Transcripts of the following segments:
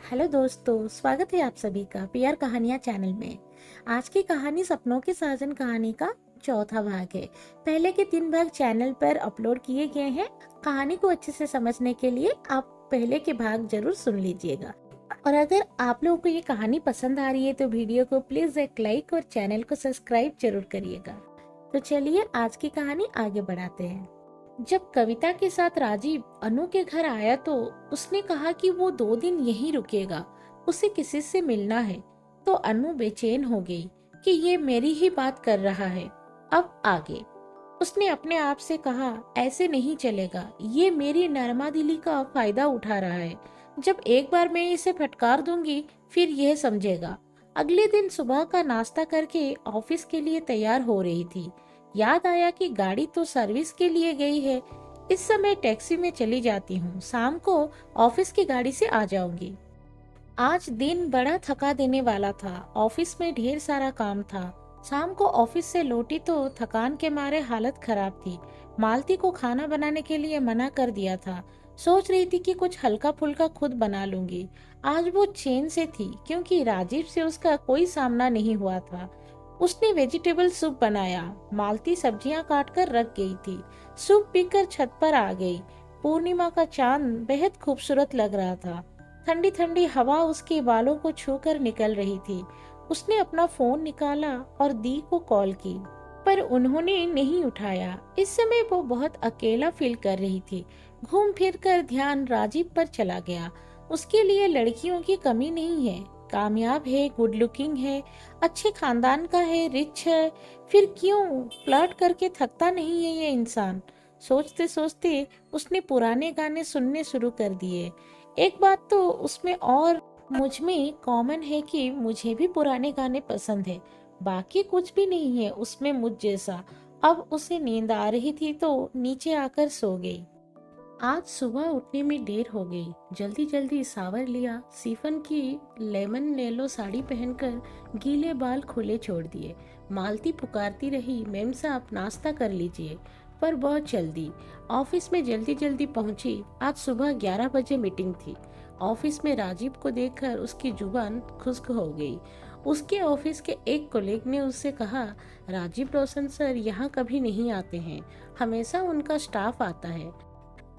Hello दोस्तों, स्वागत है आप सभी का पीआर कहानियाँ चैनल में। आज की कहानी सपनों के साजन कहानी का चौथा भाग है। पहले के 3 भाग चैनल पर अपलोड किए गए हैं। कहानी को अच्छे से समझने के लिए आप पहले के भाग जरूर सुन लीजिएगा। और अगर आप लोगों को ये कहानी पसंद आ रही है तो वीडियो को प्लीज एक लाइक और चैनल को सब्सक्राइब जरूर करिएगा। तो चलिए आज की कहानी आगे बढ़ाते हैं। जब कविता के साथ राजीव अनु के घर आया तो उसने कहा कि वो 2 दिन यहीं रुकेगा, उसे किसी से मिलना है। तो अनु बेचैन हो गई कि ये मेरी ही बात कर रहा है। अब आगे उसने अपने आप से कहा, ऐसे नहीं चलेगा, ये मेरी नरमा-दिली का फायदा उठा रहा है। जब एक बार मैं इसे फटकार दूंगी फिर यह समझेगा। अगले दिन सुबह का नाश्ता करके ऑफिस के लिए तैयार हो रही थी। याद आया कि गाड़ी तो सर्विस के लिए गई है। इस समय टैक्सी में चली जाती हूँ, शाम को ऑफिस की गाड़ी से आ जाऊंगी। आज दिन बड़ा थका देने वाला था। ऑफिस में ढेर सारा काम था। शाम को ऑफिस से लौटी तो थकान के मारे हालत खराब थी। मालती को खाना बनाने के लिए मना कर दिया था। सोच रही थी कि कुछ हल्का फुल्का खुद बना लूंगी। आज वो चैन से थी क्योंकि राजीव से उसका कोई सामना नहीं हुआ था। उसने वेजिटेबल सूप बनाया। मालती सब्जियां काट कर रख गई थी। सूप पीकर छत पर आ गई। पूर्णिमा का चांद बेहद खूबसूरत लग रहा था। ठंडी ठंडी हवा उसके बालों को छूकर निकल रही थी। उसने अपना फोन निकाला और दी को कॉल की, पर उन्होंने नहीं उठाया। इस समय वो बहुत अकेला फील कर रही थी। घूम फिर कर ध्यान राजीव पर चला गया। उसके लिए लड़कियों की कमी नहीं है। कामयाब है, गुड लुकिंग है, अच्छे खानदान का है, रिच है, फिर क्यों फ्लर्ट करके थकता नहीं है ये इंसान। सोचते सोचते उसने पुराने गाने सुनने शुरू कर दिए। एक बात तो उसमें और मुझ में कॉमन है कि मुझे भी पुराने गाने पसंद है। बाकी कुछ भी नहीं है उसमें मुझ जैसा। अब उसे नींद आ रही थी तो नीचे आकर सो गई। आज सुबह उठने में देर हो गई। जल्दी जल्दी शावर लिया। सिफन की लेमन येलो साड़ी पहनकर गीले बाल खुले छोड़ दिए। मालती पुकारती रही, मैम साहब नाश्ता कर लीजिए, पर बहुत जल्दी। ऑफिस में जल्दी जल्दी पहुंची। आज सुबह 11 बजे मीटिंग थी। ऑफिस में राजीव को देखकर उसकी जुबान खुश्क हो गई। उसके ऑफिस के एक कोलीग ने उससे कहा, राजीव रोशन सर यहाँ कभी नहीं आते हैं, हमेशा उनका स्टाफ आता है।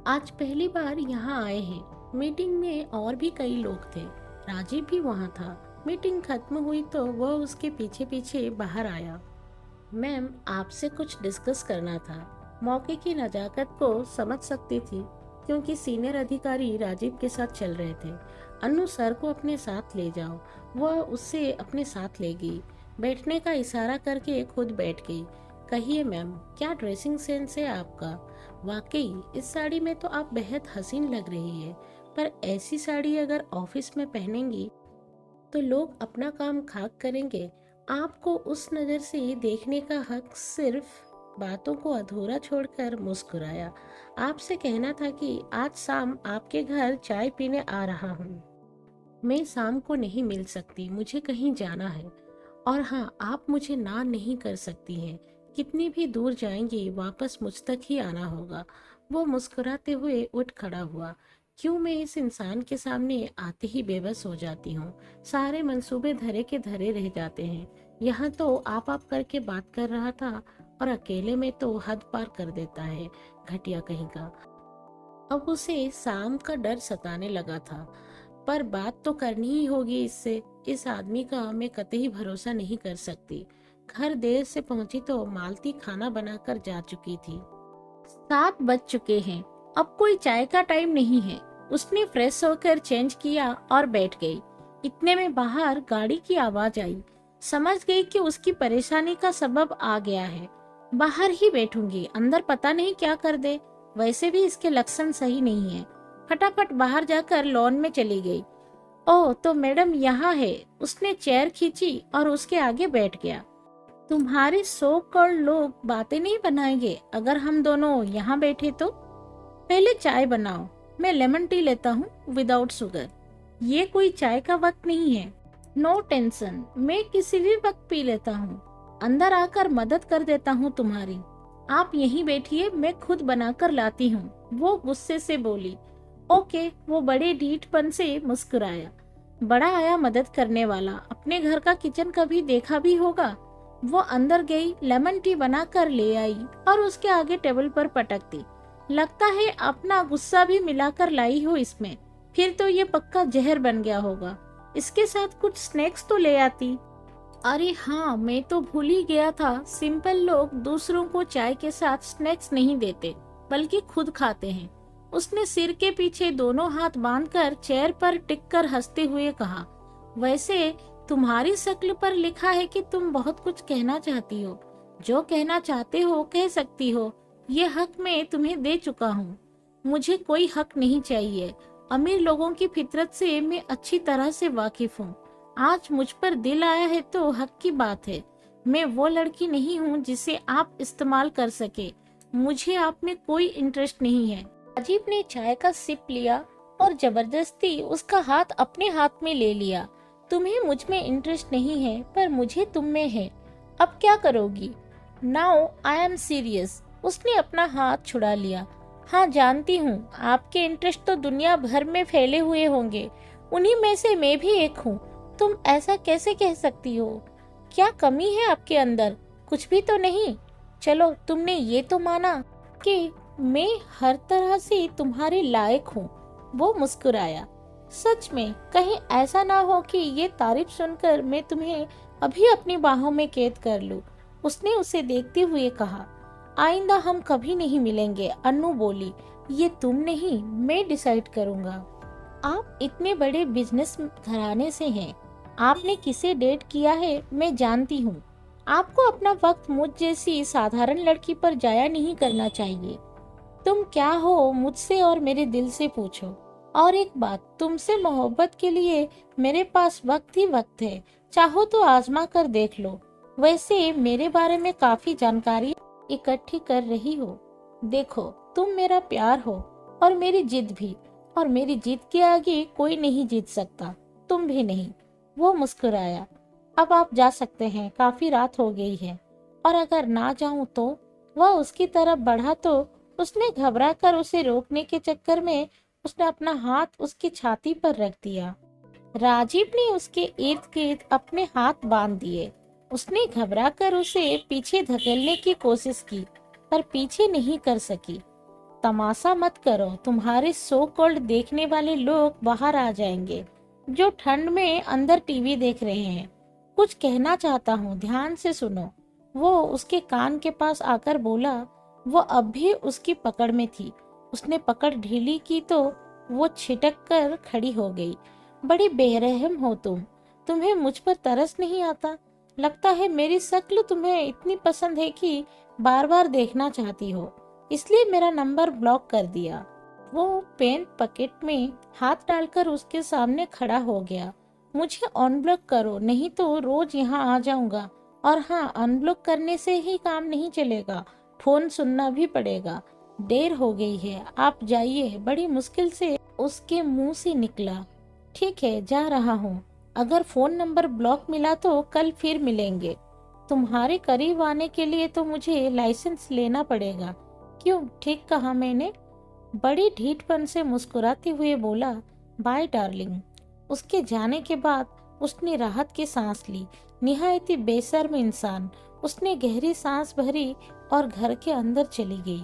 आज पहली बार यहाँ आए हैं। मीटिंग में और भी कई लोग थे। राजीव भी वहाँ था। मीटिंग खत्म हुई तो वह उसके पीछे पीछे बाहर आया। मैम, आपसे कुछ डिस्कस करना था। मौके की नजाकत को समझ सकती थी क्योंकि सीनियर अधिकारी राजीव के साथ चल रहे थे। अनु सर को अपने साथ ले जाओ। वह उससे अपने साथ ले गई। बैठने का इशारा करके खुद बैठ गई। कहिए मैम, क्या ड्रेसिंग सेंस है आपका। वाकई इस साड़ी में तो आप बेहद हसीन लग रही है, पर ऐसी साड़ी अगर ऑफिस में पहनेंगी तो लोग अपना काम खाक करेंगे। आपको उस नज़र से देखने का हक। सिर्फ बातों को अधूरा छोड़कर मुस्कुराया। आपसे कहना था कि आज शाम आपके घर चाय पीने आ रहा हूँ। मैं शाम को नहीं मिल सकती, मुझे कहीं जाना है। और हाँ, आप मुझे ना नहीं कर सकती हैं। कितनी भी दूर जाएंगी वापस मुझ तक ही आना होगा। वो मुस्कुराते हुए उठ खड़ा हुआ। क्यों मैं इस इंसान के सामने आते ही बेबस हो जाती हूँ। सारे मंसूबे धरे के धरे रह जाते हैं। यहाँ तो आप करके बात कर रहा था और अकेले में तो हद पार कर देता है, घटिया कहीं का। अब उसे शाम का डर सताने लगा था, पर बात तो करनी ही होगी इससे। इस आदमी का मैं कतई भरोसा नहीं कर सकती। घर देर से पहुंची तो मालती खाना बनाकर जा चुकी थी। 7 बज चुके हैं। अब कोई चाय का टाइम नहीं है। उसने फ्रेश होकर चेंज किया और बैठ गई। इतने में बाहर गाड़ी की आवाज आई। समझ गई कि उसकी परेशानी का सबब आ गया है। बाहर ही बैठूंगी, अंदर पता नहीं क्या कर दे। वैसे भी इसके लक्षण सही नहीं है। फटाफट बाहर जाकर लॉन में चली गई। ओह, तो मैडम यहाँ है। उसने चेयर खींची और उसके आगे बैठ गया। तुम्हारे सो कॉल्ड लोग बातें नहीं बनाएंगे अगर हम दोनों यहाँ बैठे तो। पहले चाय बनाओ, मैं लेमन टी लेता हूँ विदाउट शुगर। ये कोई चाय का वक्त नहीं है। नो टेंशन, मैं किसी भी वक्त पी लेता हूँ। अंदर आकर मदद कर देता हूँ तुम्हारी। आप यहीं बैठिए, मैं खुद बनाकर लाती हूँ। वो गुस्से से बोली। ओके। वो बड़े ढीठपन से मुस्कुराया। बड़ा आया मदद करने वाला, अपने घर का किचन कभी देखा भी होगा। वो अंदर गई, लेमन टी बना कर ले आई और उसके आगे टेबल पर पटक दी। लगता है अपना गुस्सा भी मिलाकर लाई हो इसमें, फिर तो ये पक्का जहर बन गया होगा। इसके साथ कुछ स्नैक्स तो ले आती। अरे हाँ, मैं तो भूल ही गया था, सिंपल लोग दूसरों को चाय के साथ स्नैक्स नहीं देते, बल्कि खुद खाते हैं। उसने सिर के पीछे दोनों हाथ बांधकर चेयर पर टिककर हंसते हुए कहा, वैसे तुम्हारी शक्ल पर लिखा है कि तुम बहुत कुछ कहना चाहती हो। जो कहना चाहते हो कह सकती हो, ये हक मैं तुम्हें दे चुका हूँ। मुझे कोई हक नहीं चाहिए। अमीर लोगों की फितरत से मैं अच्छी तरह से वाकिफ हूँ। आज मुझ पर दिल आया है तो हक की बात है। मैं वो लड़की नहीं हूँ जिसे आप इस्तेमाल कर सके। मुझे आप में कोई इंटरेस्ट नहीं है। अजीब ने चाय का सिप लिया और जबरदस्ती उसका हाथ अपने हाथ में ले लिया। तुम्हें मुझ में इंटरेस्ट नहीं है, पर मुझे तुम में है। अब क्या करोगी? Now I am serious. उसने अपना हाथ छुड़ा लिया। हाँ जानती हूँ, आपके इंटरेस्ट तो दुनिया भर में फैले हुए होंगे, उन्हीं में से मैं भी एक हूँ। तुम ऐसा कैसे कह सकती हो? क्या कमी है आपके अंदर? कुछ भी तो नहीं। चलो, तुमने ये तो माना कि मैं हर तरह से तुम्हारे लायक हूँ। वो मुस्कुराया। सच में, कहीं ऐसा ना हो कि ये तारीफ सुनकर मैं तुम्हें अभी अपनी बाहों में कैद कर लूं। उसने उसे देखते हुए कहा। आइंदा हम कभी नहीं मिलेंगे, अन्नू बोली। ये तुम नहीं, मैं डिसाइड करूंगा। आप इतने बड़े बिजनेस घराने से हैं, आपने किसे डेट किया है मैं जानती हूँ। आपको अपना वक्त मुझ जैसी साधारण लड़की पर जाया नहीं करना चाहिए। तुम क्या हो मुझसे और मेरे दिल से पूछो। और एक बात, तुमसे मोहब्बत के लिए मेरे पास वक्त ही वक्त है। चाहो तो आजमा कर देख लो। वैसे मेरे बारे में काफी जानकारी इकट्ठी कर रही हो। देखो, तुम मेरा प्यार हो और मेरी जिद भी, और मेरी जिद के आगे कोई नहीं जीत सकता, तुम भी नहीं। वो मुस्कुराया। अब आप जा सकते हैं, काफी रात हो गई है। और अगर ना जाऊं तो? वह उसकी तरफ बढ़ा तो उसने घबराकर उसे रोकने के चक्कर में उसने अपना हाथ उसकी छाती पर रख दिया। राजीव ने उसके इर्द गिर्द अपने हाथ बांध दिए। उसने घबराकर उसे पीछे धकेलने की कोशिश की, पर पीछे नहीं कर सकी। तमाशा मत करो, तुम्हारे सो कॉल्ड देखने वाले लोग बाहर आ जाएंगे, जो ठंड में अंदर टीवी देख रहे हैं। कुछ कहना चाहता हूँ, ध्यान से सुनो। वो उसके कान के पास आकर बोला। वो अब भी उसकी पकड़ में थी। उसने पकड़ ढीली की तो वो छिटक कर खड़ी हो गई। बड़ी बेरहम हो तुम। तुम्हें मुझ पर तरस नहीं आता? लगता है मेरी शक्ल तुम्हें इतनी पसंद है कि बार बार देखना चाहती हो, इसलिए मेरा नंबर ब्लॉक कर दिया। वो पेन पॉकेट में हाथ डालकर उसके सामने खड़ा हो गया। मुझे अनब्लॉक करो, नहीं तो रोज यहाँ आ जाऊंगा। और हाँ, अनब्लॉक करने से ही काम नहीं चलेगा, फोन सुनना भी पड़ेगा। देर हो गई है, आप जाइए। बड़ी मुश्किल से उसके मुंह से निकला। ठीक है, जा रहा हूँ। अगर फोन नंबर ब्लॉक मिला तो कल फिर मिलेंगे। तुम्हारे करीब आने के लिए तो मुझे लाइसेंस लेना पड़ेगा। क्यों? ठीक कहा मैंने। बड़ी ढीठपन से मुस्कुराते हुए बोला, बाय डार्लिंग। उसके जाने के बाद उसने राहत की सांस ली। निहायती बेशर्म इंसान। उसने गहरी सांस भरी और घर के अंदर चली गई।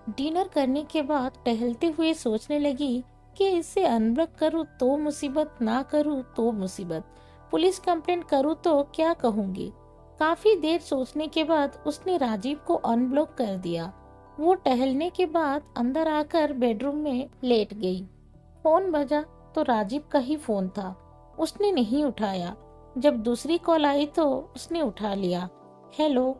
डिनर करने के बाद टहलते हुए सोचने लगी कि इसे अनब्लॉक करूँ तो मुसीबत, ना करूँ तो मुसीबत, पुलिस कंप्लेंट करूँ तो क्या कहूँगी। काफी देर सोचने के बाद उसने राजीव को अनब्लॉक कर दिया। वो टहलने के बाद अंदर आकर बेडरूम में लेट गई। फोन बजा तो राजीव का ही फोन था। उसने नहीं उठाया। जब दूसरी कॉल आई तो उसने उठा लिया। हेलो,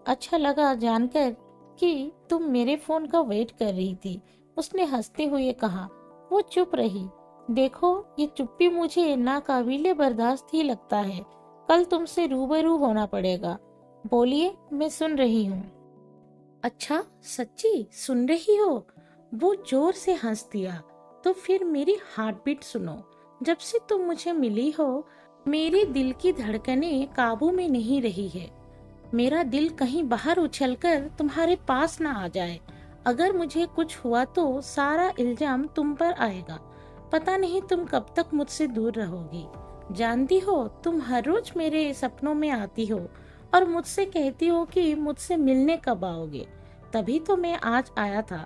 अच्छा लगा जानकर कि तुम मेरे फोन का वेट कर रही थी, उसने हंसते हुए कहा। वो चुप रही। देखो, ये चुप्पी मुझे नाकाबिले बर्दाश्त ही लगता है। कल तुमसे रूबरू होना पड़ेगा। बोलिए, मैं सुन रही हूँ। अच्छा, सच्ची सुन रही हो? वो जोर से हंस दिया। तो फिर मेरी हार्ट बीट सुनो। जब से तुम मुझे मिली हो, मेरे दिल की धड़कनें काबू में नहीं रही है। मेरा दिल कहीं बाहर उछलकर तुम्हारे पास ना आ जाए। अगर मुझे कुछ हुआ तो सारा इल्जाम तुम पर आएगा। पता नहीं तुम कब तक मुझसे दूर रहोगी। जानती हो, तुम हर रोज मेरे सपनों में आती हो और मुझसे कहती हो कि मुझसे मिलने कब आओगे। तभी तो मैं आज आया था।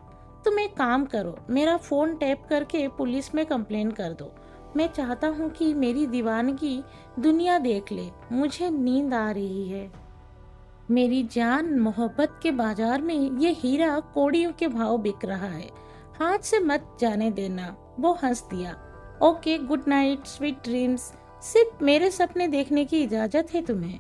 तुम एक काम करो, मेरा फोन टैप करके पुलिस में कंप्लेन कर दो। मैं चाहता हूँ कि मेरी दीवानगी दुनिया देख ले। मुझे नींद आ रही है। मेरी जान, मोहब्बत के बाजार में ये हीरा कौड़ियों के भाव बिक रहा है। हाथ से मत जाने देना। वो हंस दिया। Okay, good night, sweet dreams. सिर्फ मेरे सपने देखने की इजाजत है तुम्हें।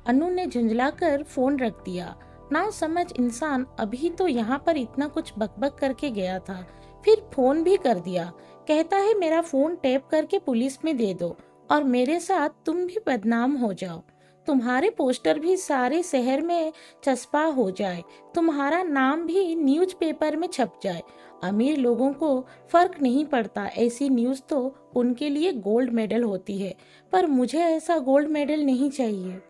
अनु ने झुंझलाकर फोन रख दिया। ना समझ इंसान, अभी तो यहाँ पर इतना कुछ बकबक करके गया था, फिर फोन भी कर दिया। कहता है मेरा फोन टैप करके पुलिस में दे दो और मेरे साथ तुम भी बदनाम हो जाओ। तुम्हारे पोस्टर भी सारे शहर में चस्पा हो जाए, तुम्हारा नाम भी न्यूज़पेपर में छप जाए। अमीर लोगों को फर्क नहीं पड़ता, ऐसी न्यूज़ तो उनके लिए गोल्ड मेडल होती है, पर मुझे ऐसा गोल्ड मेडल नहीं चाहिए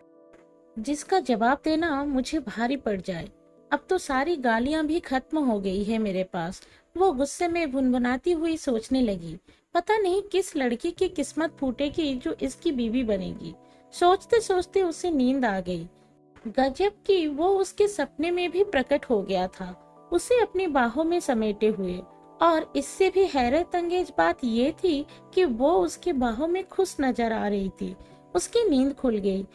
जिसका जवाब देना मुझे भारी पड़ जाए। अब तो सारी गालियां भी खत्म हो गई है मेरे पास। वो गुस्से में भुनभुनाती हुई सोचने लगी, पता नहीं किस लड़की की किस्मत फूटेगी जो इसकी बीवी बनेगी। सोचते सोचते उसे नींद आ गई। गजब कि वो उसके सपने में भी प्रकट हो गया था, उसे अपनी बाहों में समेटे हुए। और इससे भी हैरत अंगेज बात ये थी कि वो उसके बाहों में खुश नजर आ रही थी। उसकी नींद खुल गई।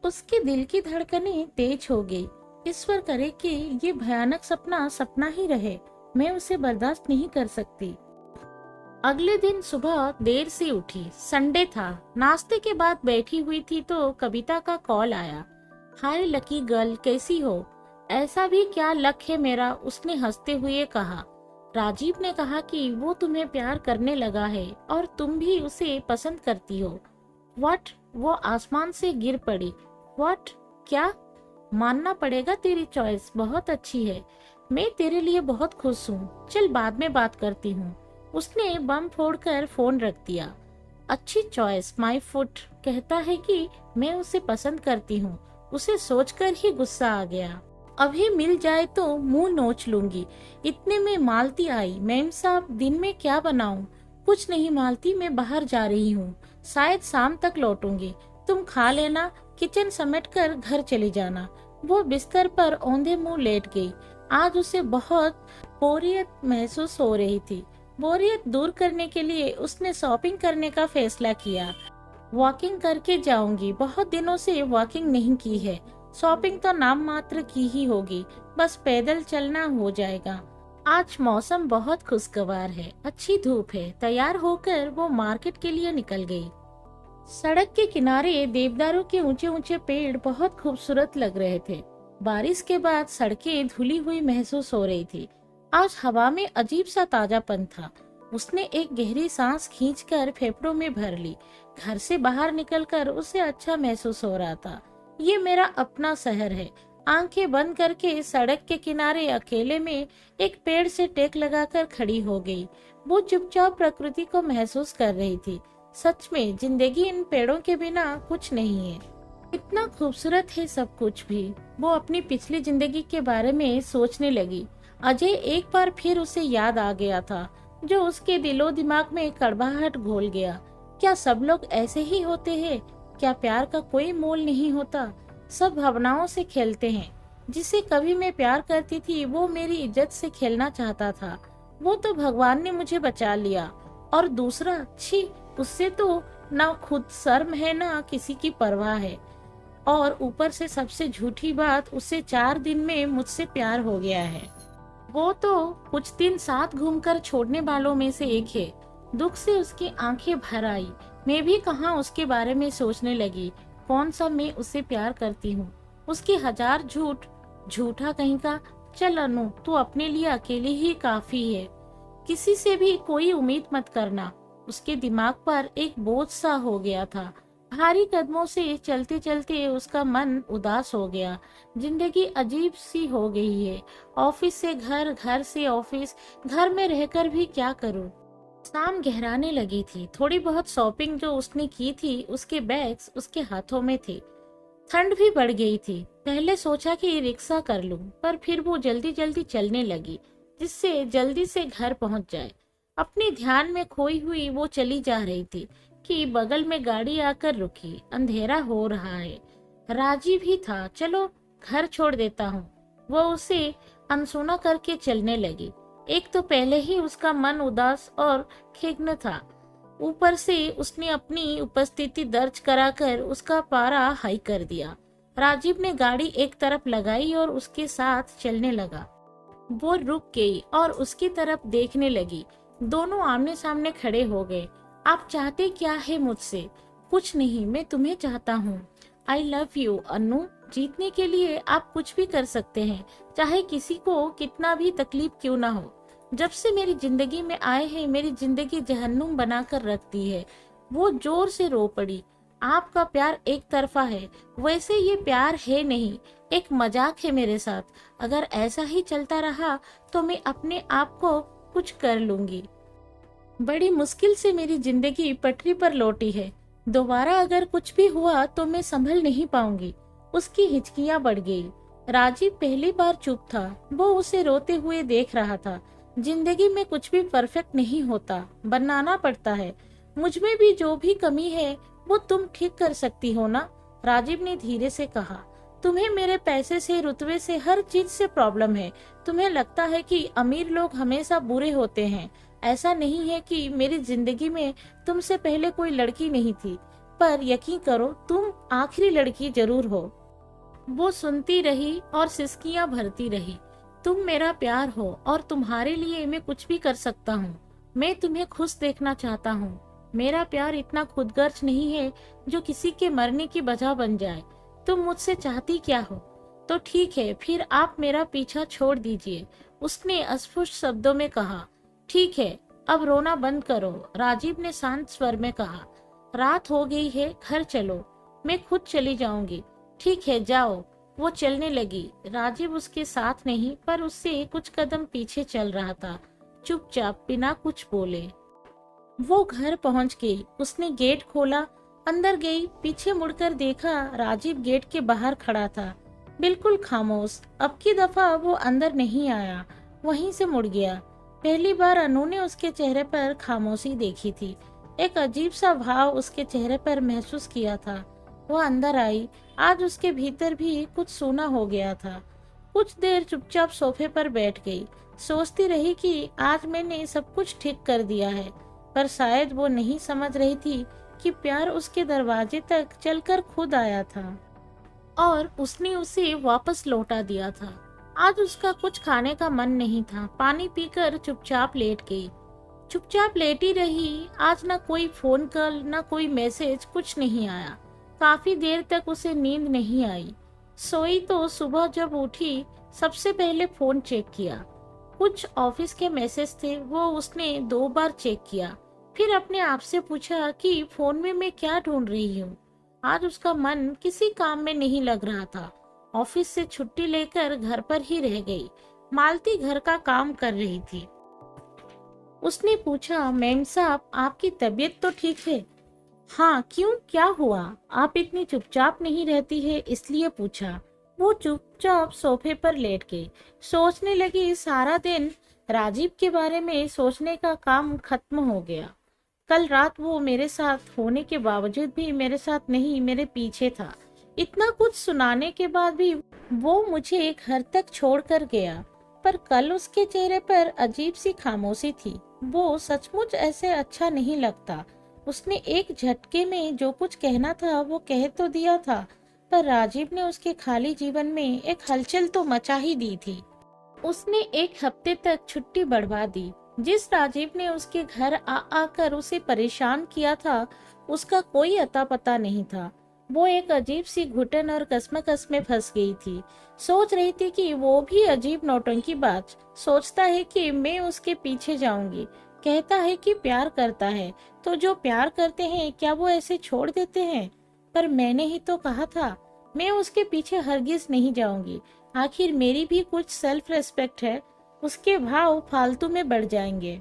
उसके दिल की धड़कनें तेज हो गई। ईश्वर करे कि ये भयानक सपना सपना ही रहे। मैं उसे बर्दाश्त नहीं कर सकती। अगले दिन सुबह देर से उठी। संडे था। नाश्ते के बाद बैठी हुई थी तो कविता का कॉल आया। हाय लकी गर्ल, कैसी हो? ऐसा भी क्या लक है मेरा, उसने हंसते हुए कहा। राजीव ने कहा कि वो तुम्हें प्यार करने लगा है और तुम भी उसे पसंद करती हो। व्हाट? वो आसमान से गिर पड़ी। व्हाट? क्या? मानना पड़ेगा, तेरी चॉइस बहुत अच्छी है। मैं तेरे लिए बहुत खुश हूँ। चल बाद में बात करती हूँ। उसने बम फोड़कर फोन रख दिया। अच्छी चॉइस माय फुट कहता है कि मैं उसे पसंद करती हूँ। उसे सोचकर ही गुस्सा आ गया। अभी मिल जाए तो मुंह नोच लूंगी। इतने में मालती आई। मैम साहब, दिन में क्या बनाऊं? कुछ नहीं मालती, मैं बाहर जा रही हूँ, शायद शाम तक लौटूंगी। तुम खा लेना, किचन समेटकर घर चली जाना। वो बिस्तर पर औंधे मुंह लेट गई। आज उसे बहुत बोरियत महसूस हो रही थी। बोरियत दूर करने के लिए उसने शॉपिंग करने का फैसला किया। वॉकिंग करके जाऊंगी, बहुत दिनों से वॉकिंग नहीं की है। शॉपिंग तो नाम मात्र की ही होगी, बस पैदल चलना हो जाएगा। आज मौसम बहुत खुशगवार है, अच्छी धूप है। तैयार होकर वो मार्केट के लिए निकल गई। सड़क के किनारे देवदारों के ऊंचे ऊंचे पेड़ बहुत खूबसूरत लग रहे थे। बारिश के बाद सड़कें धुली हुई महसूस हो रही थी। आज हवा में अजीब सा ताजापन था। उसने एक गहरी सांस खींचकर फेफड़ों में भर ली। घर से बाहर निकलकर उसे अच्छा महसूस हो रहा था। ये मेरा अपना शहर है। आंखें बंद करके सड़क के किनारे अकेले में एक पेड़ से टेक लगाकर खड़ी हो गई। वो चुपचाप प्रकृति को महसूस कर रही थी। सच में जिंदगी इन पेड़ों के बिना कुछ नहीं है। इतना खूबसूरत है सब कुछ भी। वो अपनी पिछली जिंदगी के बारे में सोचने लगी। अजय एक बार फिर उसे याद आ गया था, जो उसके दिलो दिमाग में कड़वाहट घोल गया। क्या सब लोग ऐसे ही होते हैं? क्या प्यार का कोई मोल नहीं होता? सब भावनाओं से खेलते हैं। जिसे कभी मैं प्यार करती थी वो मेरी इज्जत से खेलना चाहता था। वो तो भगवान ने मुझे बचा लिया। और दूसरा, छी, उससे तो ना खुद शर्म है ना किसी की परवाह है। और ऊपर से सबसे झूठी बात, उसे 4 दिन में मुझसे प्यार हो गया है। वो तो कुछ दिन साथ घूमकर छोड़ने वालों में से एक है। दुख से उसकी आंखें भर आई। मैं भी कहाँ उसके बारे में सोचने लगी। कौन सा मैं उससे प्यार करती हूँ? उसके 1000 झूठ। झूठा कहीं का। चल अनु, तू अपने लिए अकेली ही काफी है। किसी से भी कोई उम्मीद मत करना। उसके दिमाग पर एक बोझ सा हो गया था। भारी कदमों से चलते चलते उसका मन उदास हो गया। जिंदगी अजीब सी हो गई है। ऑफिस से घर, घर से ऑफिस, घर में रहकर भी क्या करूं? शाम गहराने लगी थी। थोड़ी बहुत शॉपिंग जो उसने की थी, उसके बैग्स उसके हाथों में थे। ठंड भी बढ़ गई थी। पहले सोचा कि रिक्शा कर लूं, पर फिर वो जल्दी जल्दी चलने लगी, जिससे जल्दी से घर पहुंच जाए। अपने ध्यान में खोई हुई वो चली जा रही थी कि बगल में गाड़ी आकर रुकी। अंधेरा हो रहा है। राजीव ही था। चलो घर छोड़ देता हूँ। वो उसे अनसुना करके चलने लगी। एक तो पहले ही उसका मन उदास और खिन्न था, ऊपर से उसने अपनी उपस्थिति दर्ज कराकर उसका पारा हाई कर दिया। राजीव ने गाड़ी एक तरफ लगाई और उसके साथ चलने लगा। वो रुक गई और उसकी तरफ देखने लगी। दोनों आमने सामने खड़े हो गए। आप चाहते क्या है मुझसे? कुछ नहीं, मैं तुम्हें चाहता हूँ। आई लव यू अनु। जीतने के लिए आप कुछ भी कर सकते हैं, चाहे किसी को कितना भी तकलीफ क्यों ना हो। जब से मेरी जिंदगी में आए हैं, मेरी जिंदगी जहन्नुम बनाकर रख दी है। वो जोर से रो पड़ी। आपका प्यार एक तरफा है, वैसे ये प्यार है नहीं, एक मजाक है मेरे साथ। अगर ऐसा ही चलता रहा तो मैं अपने आप को कुछ कर लूंगी। बड़ी मुश्किल से मेरी जिंदगी पटरी पर लौटी है। दोबारा अगर कुछ भी हुआ तो मैं संभल नहीं पाऊंगी। उसकी हिचकियां बढ़ गई। राजीव पहली बार चुप था। वो उसे रोते हुए देख रहा था। जिंदगी में कुछ भी परफेक्ट नहीं होता, बनाना पड़ता है। मुझ में भी जो भी कमी है वो तुम ठीक कर सकती हो ना? राजीव ने धीरे से कहा। तुम्हें मेरे पैसे से, रुतबे से, हर चीज से प्रॉब्लम है। तुम्हें लगता है कि अमीर लोग हमेशा बुरे होते हैं। ऐसा नहीं है कि मेरी जिंदगी में तुमसे पहले कोई लड़की नहीं थी, पर यकीन करो तुम आखिरी लड़की जरूर हो। वो सुनती रही और सिसकियां भरती रही। तुम मेरा प्यार हो और तुम्हारे लिए मैं कुछ भी कर सकता हूँ। मैं तुम्हें खुश देखना चाहता हूँ। मेरा प्यार इतना खुदगर्ज नहीं है जो किसी के मरने की वजह बन जाए। तुम मुझसे चाहती क्या हो? तो ठीक है, फिर आप मेरा पीछा छोड़ दीजिए, उसने अस्फुट शब्दों में कहा। ठीक है, अब रोना बंद करो, राजीव ने शांत स्वर में कहा। रात हो गई है, घर चलो, मैं खुद चली जाऊंगी। ठीक है, जाओ। वो चलने लगी। राजीव उसके साथ नहीं, पर उससे कुछ कदम पीछे चल रहा था, चुपचाप, बिना कुछ बोले। वो घर पहुंच गई। उसने गेट खोला, अंदर गई, पीछे मुड़कर देखा, राजीव गेट के बाहर खड़ा था, बिल्कुल खामोश। अब की दफा वो अंदर नहीं आया, वहीं से मुड़ गया। पहली बार अनु ने उसके चेहरे पर खामोशी देखी थी। एक अजीब सा भाव उसके चेहरे पर महसूस किया था। वो अंदर आई। आज उसके भीतर भी कुछ सूना हो गया था। कुछ देर चुपचाप सोफे पर बैठ गई। सोचती रही कि आज मैंने सब कुछ ठीक कर दिया है, पर शायद वो नहीं समझ रही थी कि प्यार उसके दरवाजे तक चलकर खुद आया था और उसने उसे वापस लौटा दिया था। आज उसका कुछ खाने का मन नहीं था। पानी पीकर चुपचाप लेट गई। चुपचाप लेटी रही। आज ना कोई फोन कॉल, ना कोई मैसेज, कुछ नहीं आया। काफी देर तक उसे नींद नहीं आई। सोई तो सुबह जब उठी सबसे पहले फोन चेक किया। कुछ ऑफिस के मैसेज थे, वो उसने 2 बार चेक किया। फिर अपने आप से पूछा कि फोन में मैं क्या ढूंढ रही हूँ। आज उसका मन किसी काम में नहीं लग रहा था। ऑफिस से छुट्टी लेकर घर पर ही रह गई। मालती घर का काम कर रही थी। उसने पूछा, मैम साहब, आपकी तबीयत तो ठीक है? हाँ, क्यों, क्या हुआ? आप इतनी चुपचाप नहीं रहती है, इसलिए पूछा। वो चुपचाप सोफे पर लेट गई। सोचने लगी। सारा दिन राजीव के बारे में सोचने का काम खत्म हो गया। कल रात वो मेरे साथ होने के बावजूद भी मेरे साथ नहीं, मेरे पीछे था। इतना कुछ सुनाने के बाद भी वो मुझे घर तक छोड़कर गया, पर कल उसके चेहरे पर अजीब सी खामोशी थी। वो सचमुच ऐसे अच्छा नहीं लगता। उसने एक झटके में जो कुछ कहना था वो कह तो दिया था, पर राजीव ने उसके खाली जीवन में एक हलचल तो मचा ही दी थी। उसने 1 हफ्ते तक छुट्टी बढ़वा दी। जिस राजीव ने उसके घर आकर उसे परेशान किया था, उसका कोई अता पता नहीं था। वो एक अजीब सी घुटन और कश्मकश में फंस गई थी। सोच रही थी कि वो भी अजीब नौटंकी बात सोचता है कि मैं उसके पीछे जाऊंगी। कहता है कि प्यार करता है, तो जो प्यार करते हैं क्या वो ऐसे छोड़ देते हैं? पर मैंने ही तो कहा था मैं उसके पीछे हरगिज नहीं जाऊंगी। आखिर मेरी भी कुछ सेल्फ रेस्पेक्ट है। उसके भाव फालतू में बढ़ जाएंगे।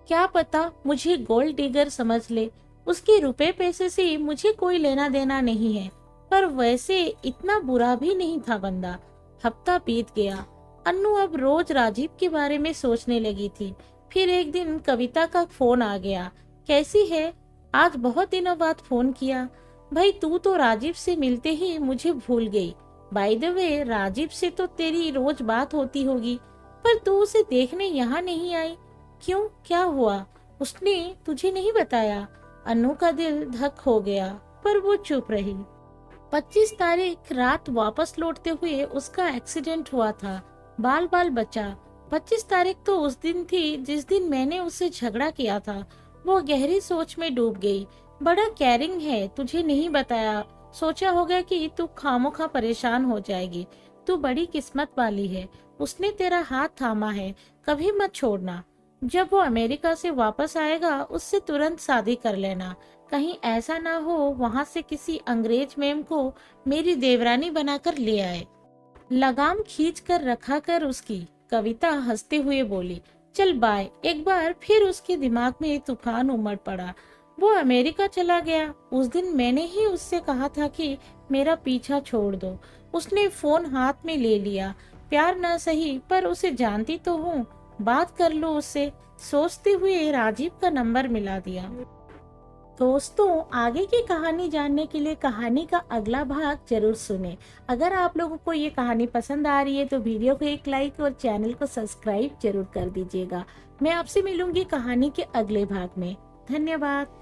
क्या पता मुझे गोल्ड डिगर समझ ले। उसके रुपए पैसे से मुझे कोई लेना देना नहीं है, पर वैसे इतना बुरा भी नहीं था बंदा। हफ्ता बीत गया। अन्नू अब रोज राजीव के बारे में सोचने लगी थी। फिर एक दिन कविता का फोन आ गया। कैसी है? आज बहुत दिनों बाद फोन किया। भाई तू तो राजीव से मिलते ही मुझे भूल गई। बाय द वे, राजीव से तो तेरी रोज बात होती होगी, पर तू उसे देखने यहाँ नहीं आई। क्यों, क्या हुआ? उसने तुझे नहीं बताया? अनु का दिल धक हो गया, पर वो चुप रही। 25 तारीख रात वापस लौटते हुए उसका एक्सीडेंट हुआ था। बाल बाल बचा। 25 तारीख तो उस दिन थी जिस दिन मैंने उससे झगड़ा किया था। वो गहरी सोच में डूब गई। बड़ा कैरिंग है, तुझे नहीं बताया। सोचा होगा कि तू खामोखा परेशान हो जाएगी। तू बड़ी किस्मत वाली है, उसने तेरा हाथ थामा है, कभी मत छोड़ना। जब वो अमेरिका से वापस आएगा उससे तुरंत शादी कर लेना। कहीं ऐसा ना हो वहां से किसी अंग्रेज मेम को मेरी देवरानी बनाकर ले आए। लगाम खींच कर रखा कर उसकी। कविता हंसते हुए बोली, चल बाय। एक बार फिर उसके दिमाग में तूफान उमड़ पड़ा। वो अमेरिका चला गया। उस दिन मैंने ही उससे कहा था कि मेरा पीछा छोड़ दो। उसने फोन हाथ में ले लिया। प्यार न सही, पर उसे जानती तो हूँ, बात कर लो उससे। सोचते हुए राजीव का नंबर मिला दिया। दोस्तों, आगे की कहानी जानने के लिए कहानी का अगला भाग जरूर सुने। अगर आप लोगों को ये कहानी पसंद आ रही है तो वीडियो को एक लाइक और चैनल को सब्सक्राइब जरूर कर दीजिएगा। मैं आपसे मिलूंगी कहानी के अगले भाग में। धन्यवाद।